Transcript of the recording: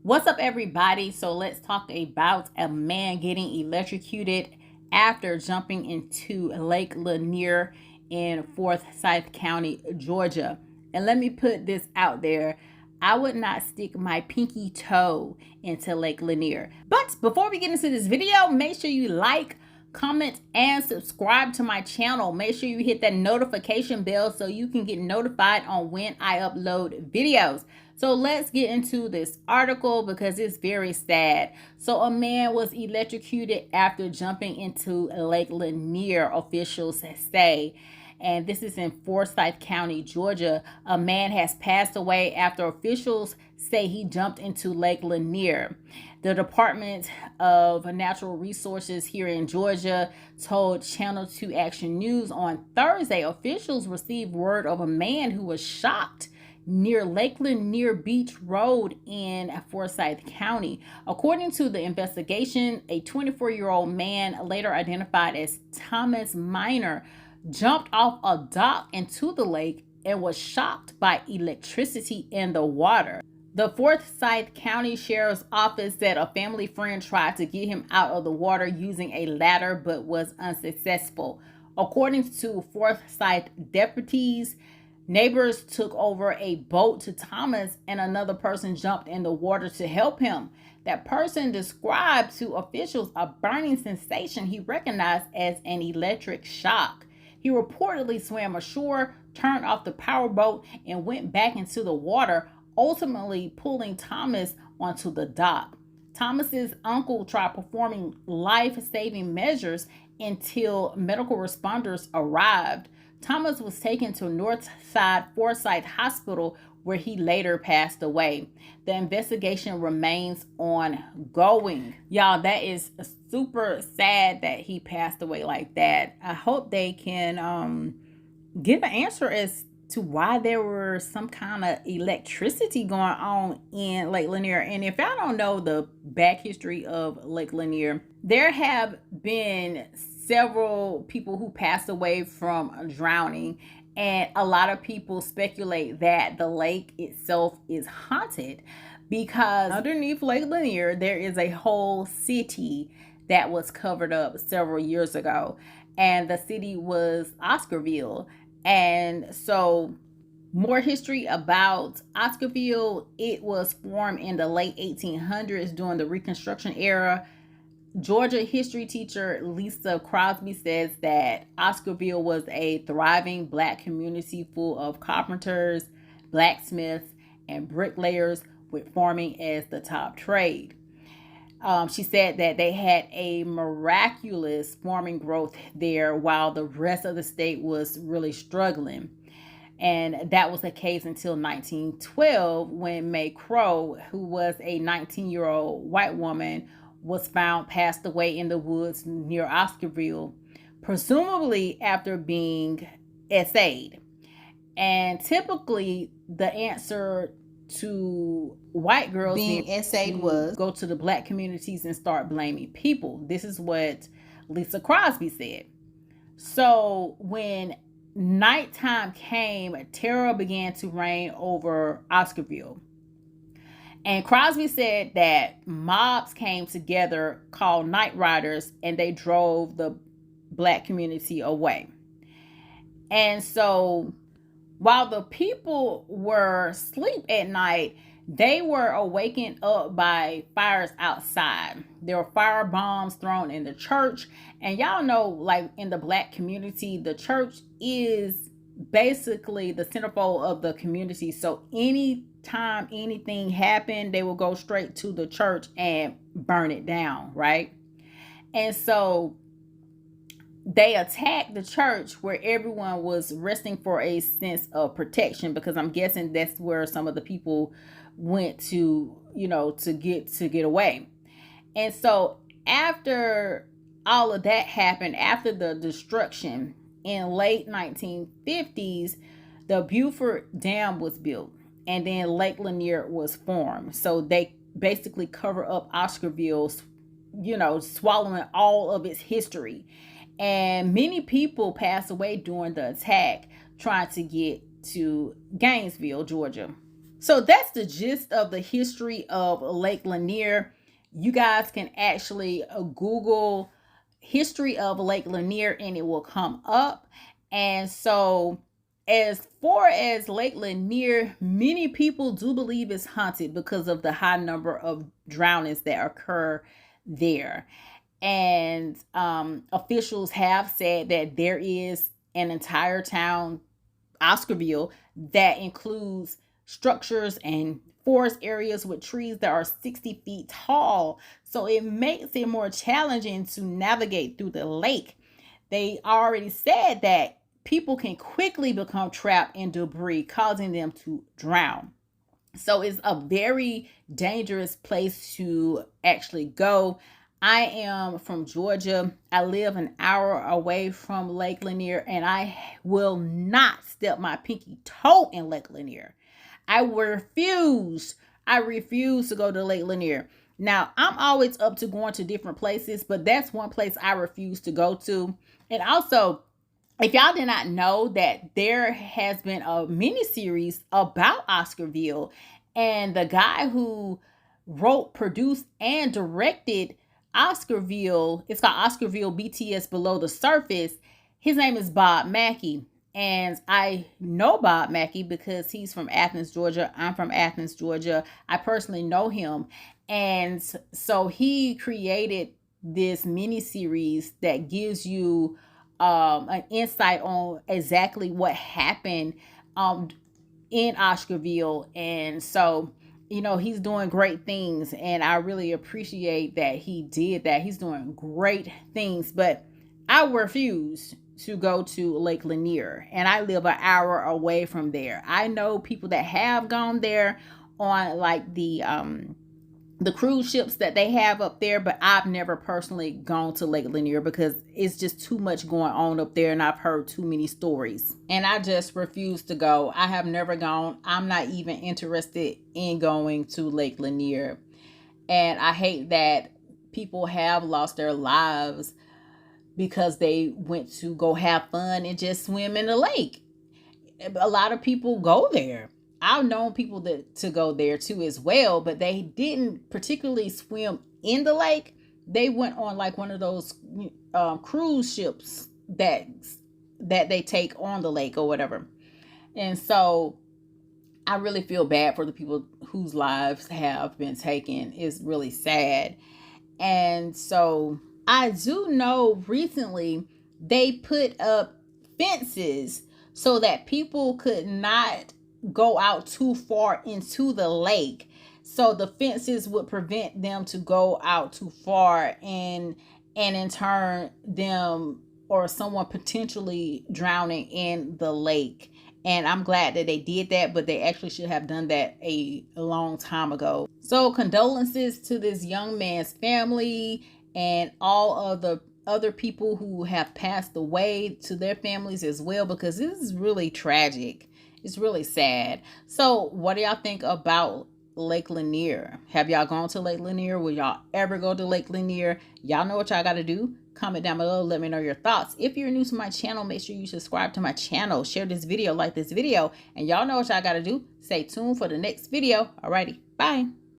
What's up, everybody? So let's talk about a man getting electrocuted after jumping into Lake Lanier in Forsyth County, Georgia. And let me put this out there. I would not stick my pinky toe into Lake Lanier. But before we get into this video, make sure you like, comment, and subscribe to my channel. Make sure you hit that notification bell so you can get notified on when I upload videos. So let's get into this article because it's very sad. So a man was electrocuted after jumping into Lake Lanier, officials say. And this is in Forsyth County, Georgia. A man has passed away after officials say he jumped into Lake Lanier. The Department of Natural Resources here in Georgia told Channel 2 Action News on Thursday officials received word of a man who was shocked near Lake Lanier Beach Road in Forsyth County. According to the investigation, a 24-year-old man, later identified as Thomas Minor, jumped off a dock into the lake and was shocked by electricity in the water. The Forsyth County Sheriff's Office said a family friend tried to get him out of the water using a ladder but was unsuccessful. According to Forsyth deputies, neighbors took over a boat to Thomas and another person jumped in the water to help him. That person described to officials a burning sensation he recognized as an electric shock. He reportedly swam ashore, turned off the power boat, and went back into the water, ultimately pulling Thomas onto the dock. Thomas's uncle tried performing life-saving measures until medical responders arrived. Thomas was taken to Northside Forsyth Hospital, where he later passed away. The investigation remains ongoing. Y'all, that is super sad that he passed away like that. I hope they can get an answer as to why there were some kind of electricity going on in Lake Lanier. And if y'all don't know the back history of Lake Lanier, there have been several people who passed away from drowning, and a lot of people speculate that the lake itself is haunted because underneath Lake Lanier there is a whole city that was covered up several years ago, and the city was Oscarville. And so more history about Oscarville: it was formed in the late 1800s during the Reconstruction era. Georgia history teacher Lisa Crosby says that Oscarville was a thriving Black community full of carpenters, blacksmiths, and bricklayers, with farming as the top trade. She said that they had a miraculous farming growth there while the rest of the state was really struggling. And that was the case until 1912, when May Crow, who was a 19-year-old white woman, was found passed away in the woods near Oscarville, presumably after being essayed. And typically the answer to white girls being essayed was go to the Black communities and start blaming people. This is what Lisa Crosby said. So when nighttime came, terror began to reign over Oscarville. And Crosby said that mobs came together called Night Riders, and they drove the Black community away. And so while the people were asleep at night, they were awakened up by fires outside. There were fire bombs thrown in the church. And y'all know, like in the Black community, the church is basically the centerfold of the community. So anytime anything happened, they will go straight to the church and burn it down, right? And so they attacked the church where everyone was resting for a sense of protection, because I'm guessing that's where some of the people went to, to get away. And so after all of that happened, after the destruction in late 1950s, the Beaufort Dam was built, and then Lake Lanier was formed. So they basically cover up Oscarville, swallowing all of its history. And many people passed away during the attack trying to get to Gainesville, Georgia. So that's the gist of the history of Lake Lanier. You guys can actually Google history of Lake Lanier and it will come up. And so, as far as Lake Lanier, many people do believe it's haunted because of the high number of drownings that occur there. And officials have said that there is an entire town, Oscarville, that includes structures and forest areas with trees that are 60 feet tall. So it makes it more challenging to navigate through the lake. They already said that people can quickly become trapped in debris, causing them to drown. So it's a very dangerous place to actually go. I am from Georgia. I live an hour away from Lake Lanier, and I will not step my pinky toe in Lake Lanier. I refuse. I refuse to go to Lake Lanier. Now, I'm always up to going to different places, but that's one place I refuse to go to. And also, if y'all did not know that there has been a mini series about Oscarville, and the guy who wrote, produced, and directed Oscarville, it's called Oscarville BTS Below the Surface. His name is Bob Mackey. And I know Bob Mackey because he's from Athens, Georgia. I'm from Athens, Georgia. I personally know him. And so he created this mini series that gives you an insight on exactly what happened in Oscarville. And so, you know, he's doing great things, and I really appreciate that he did that. He's doing great things, but I refuse to go to Lake Lanier, and I live an hour away from there. I know people that have gone there on like the cruise ships that they have up there, but I've never personally gone to Lake Lanier because it's just too much going on up there, and I've heard too many stories, and I just refuse to go. I have never gone. I'm not even interested in going to Lake Lanier, and I hate that people have lost their lives because they went to go have fun and just swim in the lake. A lot of people go there. I've known people to go there too as well, but they didn't particularly swim in the lake. They went on like one of those cruise ships that they take on the lake or whatever. And so I really feel bad for the people whose lives have been taken. It's really sad. And so I do know recently they put up fences so that people could not go out too far into the lake. So the fences would prevent them to go out too far, and in turn them or someone potentially drowning in the lake. And I'm glad that they did that, but they actually should have done that a long time ago. So condolences to this young man's family and all of the other people who have passed away, to their families as well, because this is really tragic. It's really sad. So what do y'all think about Lake Lanier? Have y'all gone to Lake Lanier? Will y'all ever go to Lake Lanier? Y'all know what y'all got to do. Comment down below. Let me know your thoughts. If you're new to my channel, make sure you subscribe to my channel. Share this video, like this video. And y'all know what y'all got to do. Stay tuned for the next video. Alrighty. Bye.